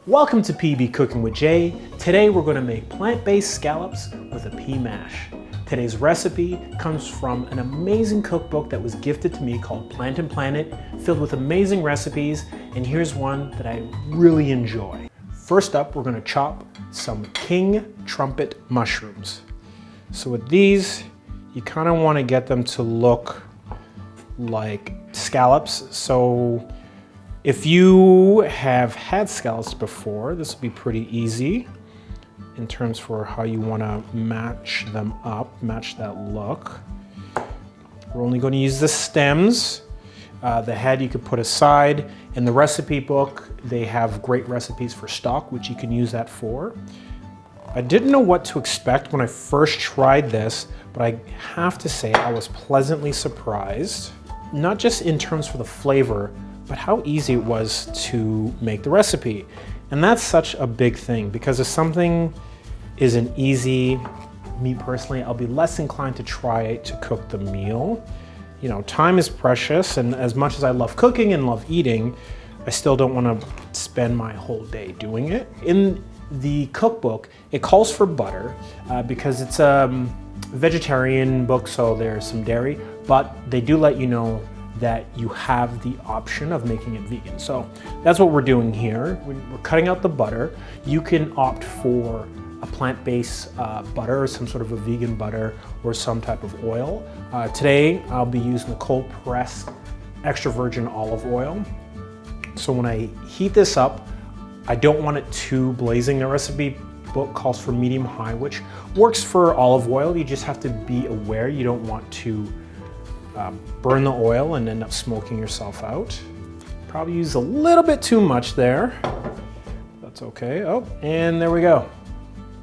Welcome to PB Cooking with Jay. Today we're going to make plant-based scallops with a pea mash. Today's recipe comes from an amazing cookbook that was gifted to me called Plant Planet, filled with amazing recipes, and here's one that I really enjoy. First up, we're going to chop some king trumpet mushrooms. So with these, you kind of want to get them to look like scallops. So if you have had scallops before, this will be pretty easy in terms for how you want to match them up, match that look. We're only going to use the stems. The head you could put aside. In the recipe book, they have great recipes for stock, which you can use that for. I didn't know what to expect when I first tried this, but I have to say I was pleasantly surprised, not just in terms for the flavor, but how easy it was to make the recipe. And that's such a big thing, because if something isn't easy, me personally, I'll be less inclined to try to cook the meal. You know, time is precious, and as much as I love cooking and love eating, I still don't want to spend my whole day doing it. In the cookbook, it calls for butter because it's a vegetarian book, so there's some dairy, but they do let you know that you have the option of making it vegan. So that's what we're doing here. We're cutting out the butter. You can opt for a plant-based butter or some sort of a vegan butter or some type of oil. Today, I'll be using the cold-pressed extra virgin olive oil. So when I heat this up, I don't want it too blazing. The recipe book calls for medium-high, which works for olive oil. You just have to be aware you don't want to burn the oil and end up smoking yourself out. Probably use a little bit too much there. That's okay. Oh, and there we go.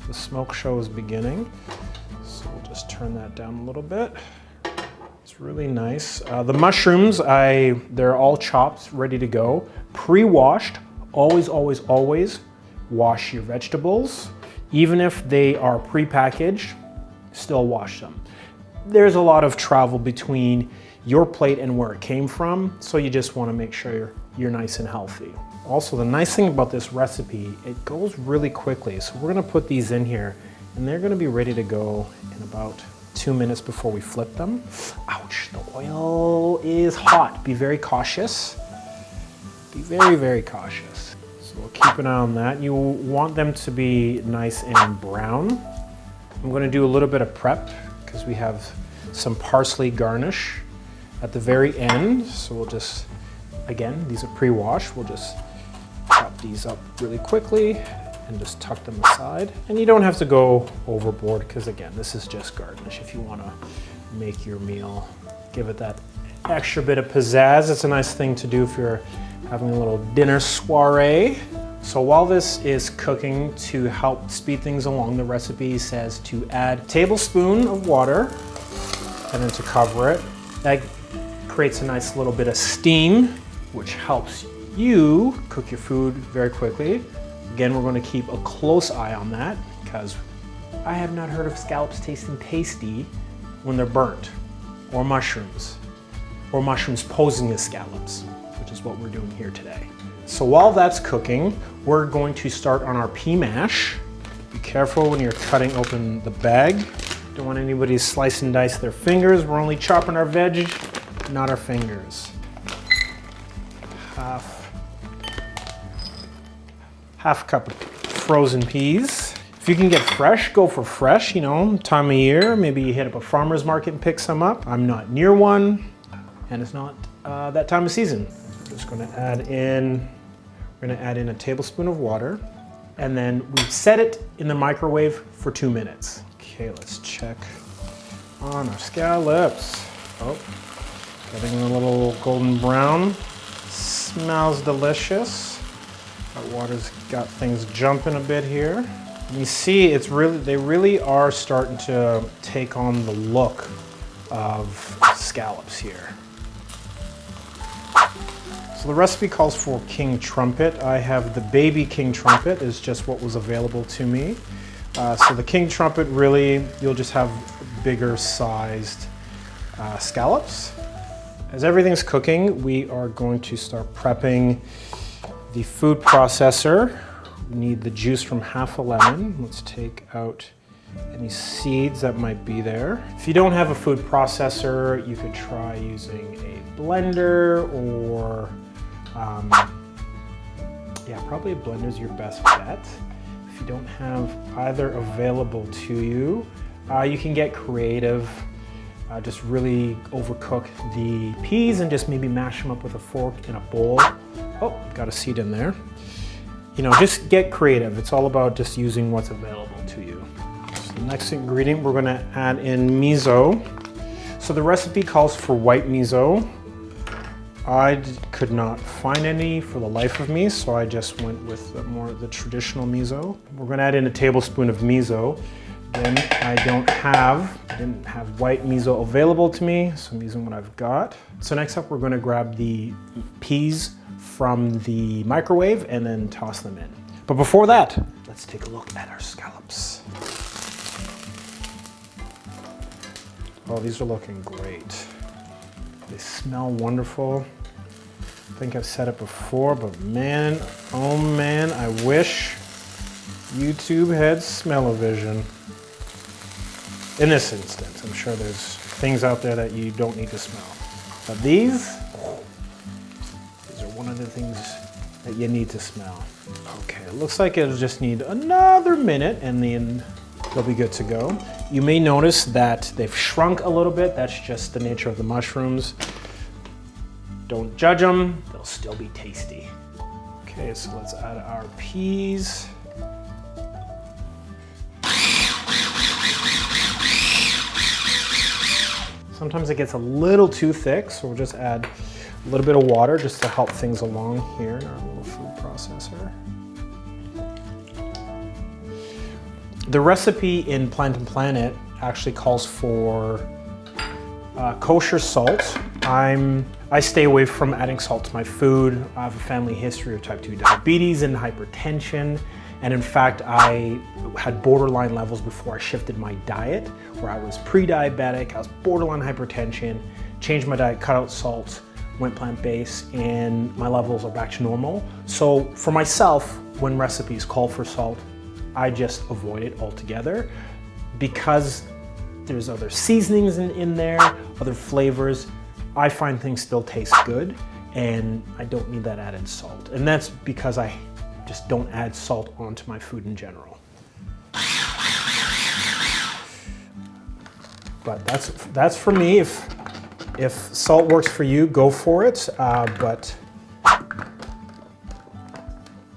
The smoke show is beginning. So we'll just turn that down a little bit. It's really nice. The mushrooms, they're all chopped, ready to go. Pre-washed. Always, always, always wash your vegetables. Even if they are pre-packaged, still wash them. There's a lot of travel between your plate and where it came from, so you just want to make sure you're nice and healthy. Also, the nice thing about this recipe, it goes really quickly. So we're going to put these in here, and they're going to be ready to go in about 2 minutes before we flip them. Ouch, the oil is hot. Be very cautious. Be very, very cautious. So we'll keep an eye on that. You want them to be nice and brown. I'm going to do a little bit of prep because we have some parsley garnish at the very end. So we'll just, again, these are pre-washed. We'll just chop these up really quickly and just tuck them aside. And you don't have to go overboard because, again, this is just garnish. If you want to make your meal, give it that extra bit of pizzazz. It's a nice thing to do if you're having a little dinner soiree. So while this is cooking, to help speed things along, the recipe says to add a tablespoon of water and then to cover it. That creates a nice little bit of steam, which helps you cook your food very quickly. Again, we're going to keep a close eye on that because I have not heard of scallops tasting tasty when they're burnt, or mushrooms posing as scallops, which is what we're doing here today. So while that's cooking, we're going to start on our pea mash. Be careful when you're cutting open the bag. Don't want anybody to slice and dice their fingers. We're only chopping our veg, not our fingers. Half cup of frozen peas. If you can get fresh, go for fresh, you know, time of year. Maybe you hit up a farmer's market and pick some up. I'm not near one, and it's not that time of season. I'm just gonna add in, we're gonna add in a tablespoon of water, and then we set it in the microwave for 2 minutes. Okay, let's check on our scallops. Oh, getting a little golden brown. Smells delicious. That water's got things jumping a bit here. You see, they really are starting to take on the look of scallops here. So the recipe calls for king trumpet. I have the baby king trumpet, is just what was available to me. So the king trumpet, really, you'll just have bigger sized scallops. As everything's cooking, we are going to start prepping the food processor. need the juice from half a lemon. Let's take out any seeds that might be there. If you don't have a food processor, you could try using a blender or, yeah, probably a blender is your best bet. If you don't have either available to you, you can get creative. Just really overcook the peas and just maybe mash them up with a fork in a bowl. Oh, got a seed in there. You know, just get creative. It's all about just using what's available to you. So the next ingredient, we're gonna add in miso. So the recipe calls for white miso. I could not find any for the life of me, so I just went with the traditional miso. We're gonna add in a tablespoon of miso. Then I didn't have white miso available to me, so I'm using what I've got. So next up, we're gonna grab the peas from the microwave and then toss them in. But before that, let's take a look at our scallops. Oh, these are looking great. They smell wonderful. I think I've said it before, but man, oh man, I wish YouTube had smell-o-vision. In this instance, I'm sure there's things out there that you don't need to smell. But these are one of the things that you need to smell. Okay, it looks like it'll just need another minute and then they'll be good to go. You may notice that they've shrunk a little bit. That's just the nature of the mushrooms. Don't judge them, they'll still be tasty. Okay, so let's add our peas. Sometimes it gets a little too thick, so we'll just add a little bit of water just to help things along here in our little food processor. The recipe in Plant Planet actually calls for kosher salt. I stay away from adding salt to my food. I have a family history of type 2 diabetes and hypertension. And in fact, I had borderline levels before I shifted my diet, where I was pre-diabetic, I was borderline hypertension, changed my diet, cut out salt, went plant-based, and my levels are back to normal. So for myself, when recipes call for salt, I just avoid it altogether because there's other seasonings in there, other flavors. I find things still taste good and I don't need that added salt. And that's because I just don't add salt onto my food in general. But that's for me. If salt works for you, go for it. But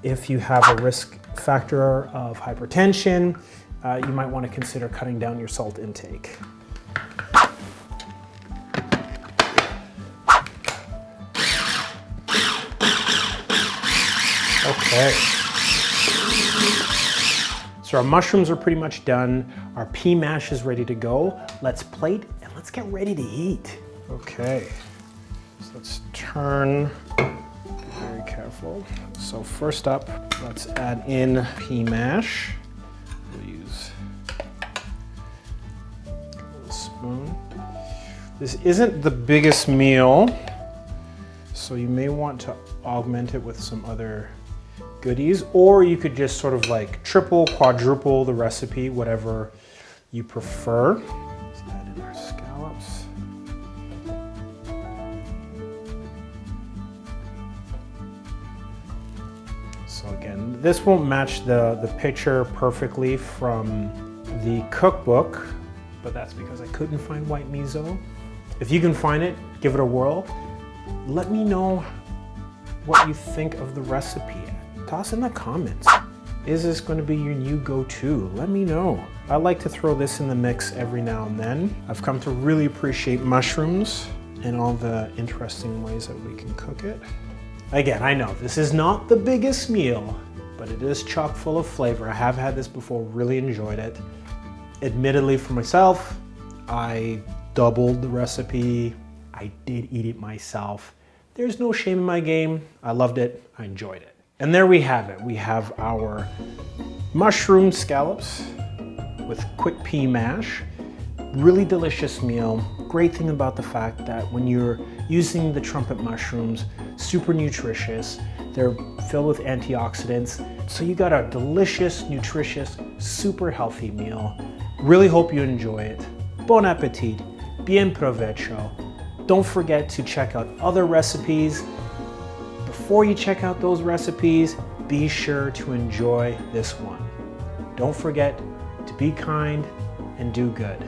if you have a risk factor of hypertension, you might want to consider cutting down your salt intake. Okay. So our mushrooms are pretty much done. Our pea mash is ready to go. Let's plate and let's get ready to eat. Okay. So let's turn. Very careful. So first up, let's add in pea mash. We'll use a little spoon. This isn't the biggest meal, so you may want to augment it with some other goodies, or you could just sort of like triple, quadruple the recipe, whatever you prefer. Let's add in our scallops. So again, this won't match the picture perfectly from the cookbook, but that's because I couldn't find white miso. If you can find it, give it a whirl. Let me know what you think of the recipe. Toss in the comments. Is this going to be your new go-to? Let me know. I like to throw this in the mix every now and then. I've come to really appreciate mushrooms and all the interesting ways that we can cook it. Again, I know this is not the biggest meal, but it is chock full of flavor. I have had this before, really enjoyed it. Admittedly for myself, I doubled the recipe. I did eat it myself. There's no shame in my game. I loved it, I enjoyed it. And there we have it. We have our mushroom scallops with quick pea mash. Really delicious meal. Great thing about the fact that when you're using the trumpet mushrooms, super nutritious. They're filled with antioxidants. So you got a delicious, nutritious, super healthy meal. Really hope you enjoy it. Bon appetit. Bien provecho. Don't forget to check out other recipes. Before you check out those recipes, be sure to enjoy this one. Don't forget to be kind and do good.